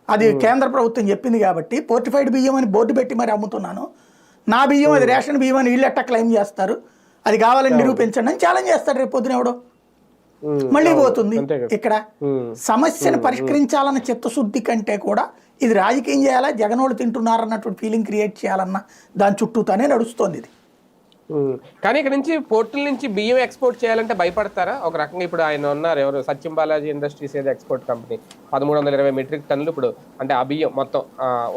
అది కేంద్ర ప్రభుత్వం చెప్పింది కాబట్టి పోర్టిఫైడ్ బియ్యం అని బోర్డు పెట్టి మరి అమ్ముతున్నాను, నా బియ్యం అది రేషన్ బియ్యం అని వీళ్ళు ఎట్టా క్లెయిమ్ చేస్తారు, అది కావాలని నిరూపించండి అని ఛాలెంజ్ చేస్తాడు రేపు పొద్దున ఎవడో. మళ్ళీ పోతుంది. ఇక్కడ సమస్యను పరిష్కరించాలన్న చిత్తశుద్ధి కంటే కూడా ఇది రాజకీయం చేయాలా, జగనోళ్ళు తింటున్నారన్నటువంటి ఫీలింగ్ క్రియేట్ చేయాలన్న దాని చుట్టూతానే నడుస్తోంది ఇది. కానీ ఇక్కడ నుంచి పోర్టుల నుంచి బియ్యం ఎక్స్పోర్ట్ చేయాలంటే భయపడతారా? ఒక రకంగా ఇప్పుడు ఆయన ఉన్నారు ఎవరు, సత్యం బాలాజీ ఇండస్ట్రీస్ ఏదో ఎక్స్పోర్ట్ కంపెనీ 1320 మెట్రిక్ టన్నులు ఇప్పుడు అంటే ఆ బియ్యం మొత్తం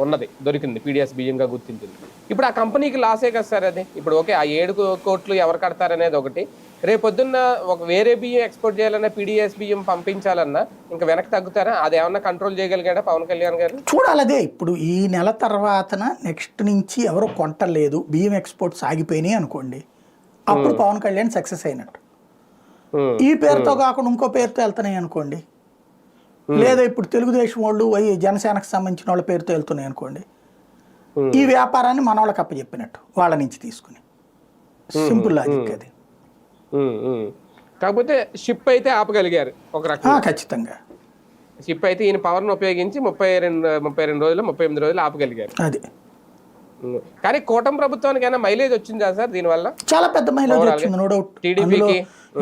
ఉన్నది దొరికింది, పీడిఎస్ బియ్యంగా గుర్తించింది. ఇప్పుడు ఆ కంపెనీకి లాసే కదా సార్ అది. ఇప్పుడు ఓకే ఆ 7 కోట్లు ఎవరు కడతారనేది ఒకటి, రేపొద్దున్న ఒక వేరే బియ్యం ఎక్స్పోర్ట్ చేయాలన్నా పీడిఎస్ బియ్యం పంపించాలన్నా ఇంకా వెనక్కి తగ్గుతారా? అది ఏమన్నా కంట్రోల్ చేయగలిగాడా పవన్ కళ్యాణ్ గారు? చూడాలి. అదే ఇప్పుడు ఈ నెల తర్వాతన నెక్స్ట్ నుంచి ఎవరు కొంటలేదు, బియ్యం ఎక్స్పోర్ట్స్ ఆగిపోయినాయి అనుకోండి, అప్పుడు పవన్ కళ్యాణ్ సక్సెస్ అయినట్టు. ఈ పేరుతో కాకుండా ఇంకో పేరుతో వెళ్తున్నాయి అనుకోండి, లేదా ఇప్పుడు తెలుగుదేశం వాళ్ళు జనసేనకు సంబంధించిన వాళ్ళ పేరుతో వెళ్తున్నాయి అనుకోండి, ఈ వ్యాపారాన్ని మన వాళ్ళకి అప్పచెప్పినట్టు వాళ్ళ నుంచి తీసుకుని. సింపుల్ లాజిక్ అది. కాకపోతే షిప్ అయితే ఆపగలిగారు ఒక రకంగా. ఖచ్చితంగా షిప్ అయితే ఈయన పవర్ను ఉపయోగించి 32 రోజులు 38 రోజులు ఆపగలిగారు. అది కానీ కూటమి ప్రభుత్వానికైనా మైలేజ్ వచ్చిందా సార్ దీనివల్ల? చాలా పెద్ద మైలేజ్ వచ్చింది, నో డౌట్. టీడీపీకి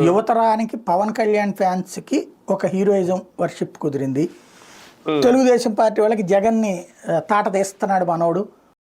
యువతరానికి పవన్ కళ్యాణ్ ఫ్యాన్స్ కి ఒక హీరోయిజం వర్షిప్ కుదిరింది. తెలుగుదేశం పార్టీ వాళ్ళకి జగన్ని తాట తీస్తున్నాడు మనోడు,